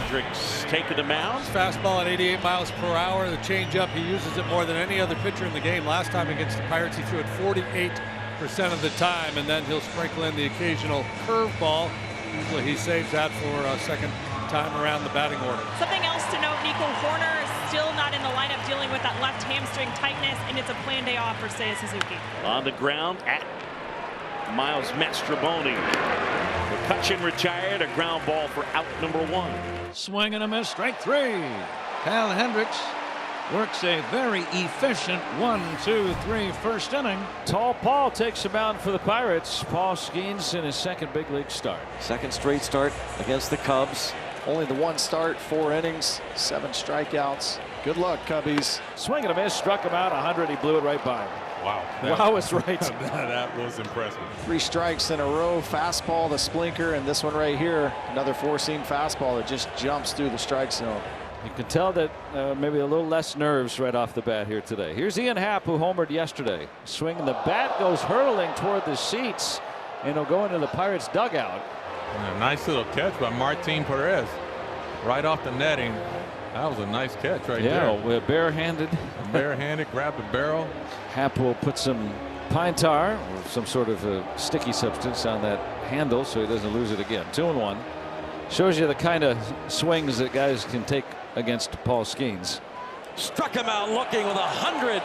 Hendricks taking the mound. Fastball at 88 miles per hour. The changeup, he uses it more than any other pitcher in the game. Last time against the Pirates, he threw it 48% of the time, and then he'll sprinkle in the occasional curveball. Usually he saves that for a second time around the batting order. Something else to note, Nico Horner is still not in the lineup dealing with that left hamstring tightness, and it's a planned day off for Seiya Suzuki. On the ground at Miles Mastrobuoni. McCutchen retired, a ground ball for out number 1. Swing and a miss, strike 3. Cal Hendricks works a very efficient 1-2-3 first inning. Tall Paul takes the mound for the Pirates. Paul Skeens in his second big league start. Second straight start against the Cubs. Only the 1 start, 4 innings, 7 strikeouts. Good luck, Cubbies. Swing and a miss, struck him out 100. He blew it right by him. Wow. Wow is right. That was impressive. 3 strikes in a row. Fastball, the splinker, and this one right here, another 4-seam fastball that just jumps through the strike zone. You can tell that maybe a little less nerves right off the bat here today. Here's Ian Happ, who homered yesterday. Swinging, the bat goes hurtling toward the seats, and he'll go into the Pirates dugout. And a nice little catch by Martin Perez. Right off the netting. That was a nice catch right there. Yeah, barehanded. Barehanded, grabbed the barrel. Happ will put some pine tar or some sort of sticky substance on that handle so he doesn't lose it again. 2-1. Shows you the kind of swings that guys can take against Paul Skeens. Struck him out looking with 100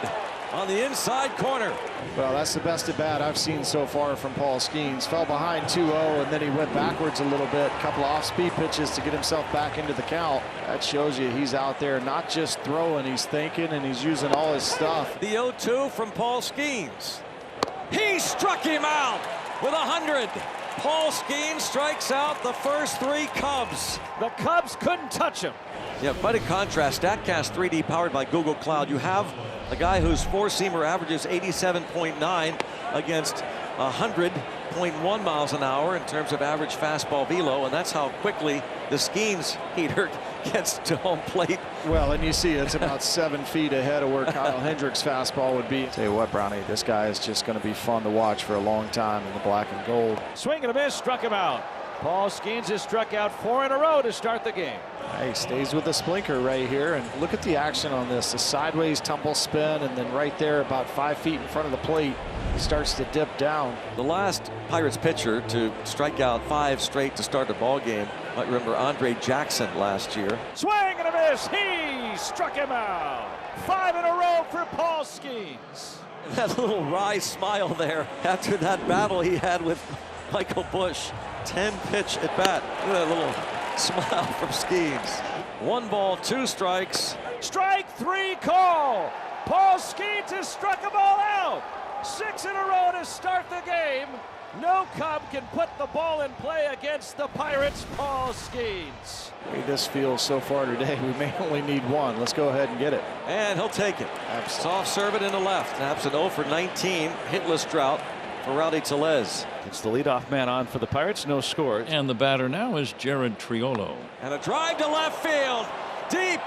on the inside corner. Well, that's the best at bat I've seen so far from Paul Skeens. Fell behind 2-0 and then he went backwards a little bit. A couple off-speed pitches to get himself back into the count. That shows you he's out there not just throwing, he's thinking and he's using all his stuff. The 0-2 from Paul Skeens. He struck him out with 100. Paul Skeens strikes out the first 3 Cubs. The Cubs couldn't touch him. Yeah, quite a contrast. StatCast 3D powered by Google Cloud. You have a guy whose 4-seamer averages 87.9 against 100.1 miles an hour in terms of average fastball velo, and that's how quickly the Skeens heater gets to home plate. Well, and you see it's about 7 feet ahead of where Kyle Hendricks' fastball would be. Tell you what, Brownie, this guy is just going to be fun to watch for a long time in the black and gold. Swing and a miss, struck him out. Paul Skeens has struck out 4 in a row to start the game. He stays with the splinker right here, and look at the action on this. The sideways tumble spin, and then right there about 5 feet in front of the plate, he starts to dip down. The last Pirates pitcher to strike out 5 straight to start a ball game, might remember Andre Jackson last year. Swing and a miss. He struck him out. 5 in a row for Paul Skeens. That little wry smile there after that battle he had with Michael Busch. 10-pitch at bat. Look at that little smile from Skeens. 1 ball, 2 strikes. Strike 3 call. Paul Skeens has struck them all out. 6 in a row to start the game. No Cub can put the ball in play against the Pirates. Paul Skeens. The way this feels so far today, we may only need 1. Let's go ahead and get it. And he'll take it. Soft serve it in the left. Perhaps an 0 for 19 hitless drought for Rowdy Tellez. It's the leadoff man on for the Pirates. No scores. And the batter now is Jared Triolo. And a drive to left field. Deep.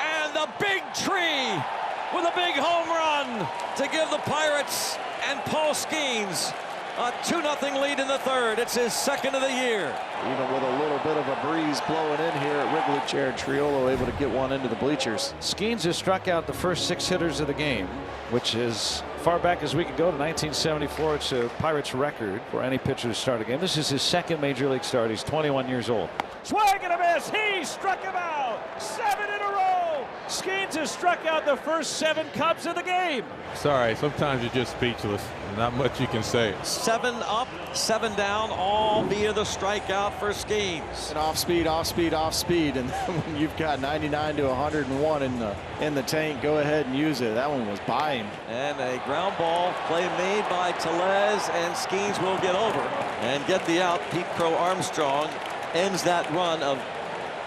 And the big tree with a big home run to give the Pirates and Paul Skeens a 2-0 lead in the 3rd. It's his 2nd of the year. Even with a little bit of a breeze blowing in here at Wrigley, Jared Triolo able to get one into the bleachers. Skeens has struck out the first 6 hitters of the game, which is far back as we could go to 1974. It's a Pirates record for any pitcher to start a game. This is his 2nd major league start. He's 21 years old. Swing and a miss. He struck him out. 7 in a row. Skeens has struck out the first 7 Cubs of the game. Sorry, sometimes you're just speechless. Not much you can say. 7 up, 7 down, all via the strikeout for Skeens. And off speed, off speed, off speed. And when you've got 99 to 101 in the tank, go ahead and use it. That one was by him. And a ground ball play made by Tellez, and Skeens will get over and get the out. Pete Crow Armstrong ends that run of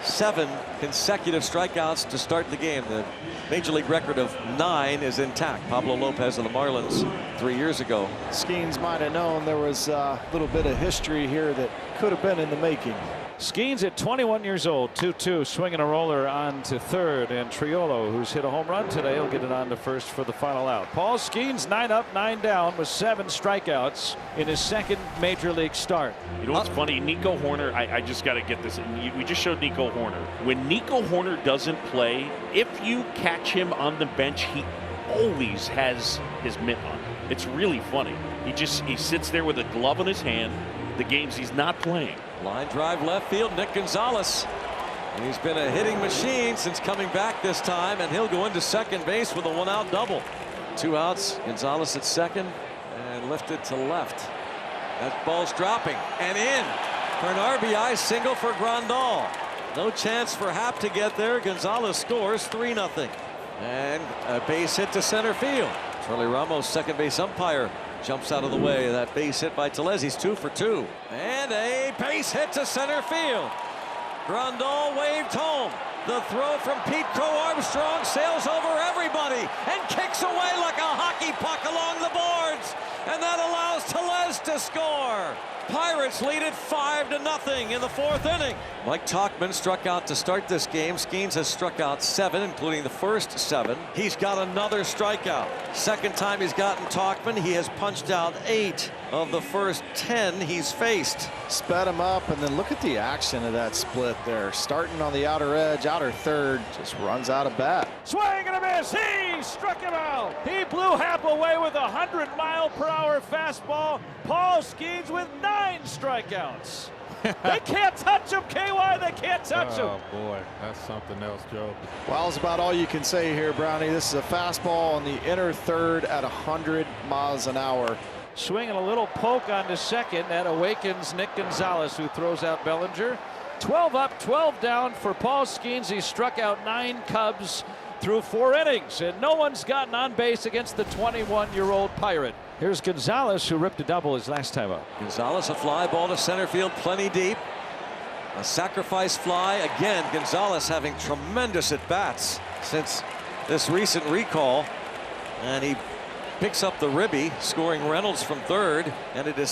7 consecutive strikeouts to start the game. The major league record of 9 is intact. Pablo Lopez of the Marlins 3 years ago. Skeens might have known there was a little bit of history here that could have been in the making. Skeens at 21 years old, 2-2, swinging a roller on to third, and Triolo, who's hit a home run today, will get it on to first for the final out. Paul Skeens 9 up, 9 down with 7 strikeouts in his second major league start. You know what's funny? Nico Hoerner, I just got to get this. We just showed Nico Hoerner. When Nico Hoerner doesn't play, if you catch him on the bench, he always has his mitt on. It's really funny. He sits there with a glove in his hand the games he's not playing. Line drive left field, Nick Gonzalez. And he's been a hitting machine since coming back this time, and he'll go into second base with a 1-out double. 2 outs, Gonzalez at second and lifted to left. That ball's dropping and in for an RBI single for Grandal. No chance for Happ to get there. Gonzalez scores 3-0. And a base hit to center field. Charlie Ramos, second base umpire, jumps out of the way of that base hit by Tellez. He's 2 for 2. And a base hit to center field. Grandal waved home. The throw from Pete Crow Armstrong sails over everybody and kicks away like a hockey puck along the boards. And that allows Tellez to score. Pirates lead it 5-0 in the 4th inning. Mike Tauchman struck out to start this game. Skeens has struck out 7, including the first 7. He's got another strikeout. Second time he's gotten Tauchman. He has punched out 8 of the first 10 he's faced. Sped him up, and then look at the action of that split there. Starting on the outer edge, outer third, just runs out of bat. Swing and a miss. He struck him out. He blew Happ away with a 100-mile-per-hour fastball. Paul Skeens with 9 strikeouts. They can't touch him, KY. They can't touch him. Oh, boy. That's something else, Joe. Well, it's about all you can say here, Brownie. This is a fastball on the inner third at 100 miles an hour. Swinging a little poke onto second. That awakens Nick Gonzalez, who throws out Bellinger. 12 up, 12 down for Paul Skeens. He struck out 9 Cubs through 4 innings, and no one's gotten on base against the 21-year-old Pirate. Here's Gonzalez, who ripped a double his last time up. Gonzalez, a fly ball to center field, plenty deep. A sacrifice fly. Again, Gonzalez having tremendous at-bats since this recent recall. And he picks up the ribby, scoring Reynolds from third, and it is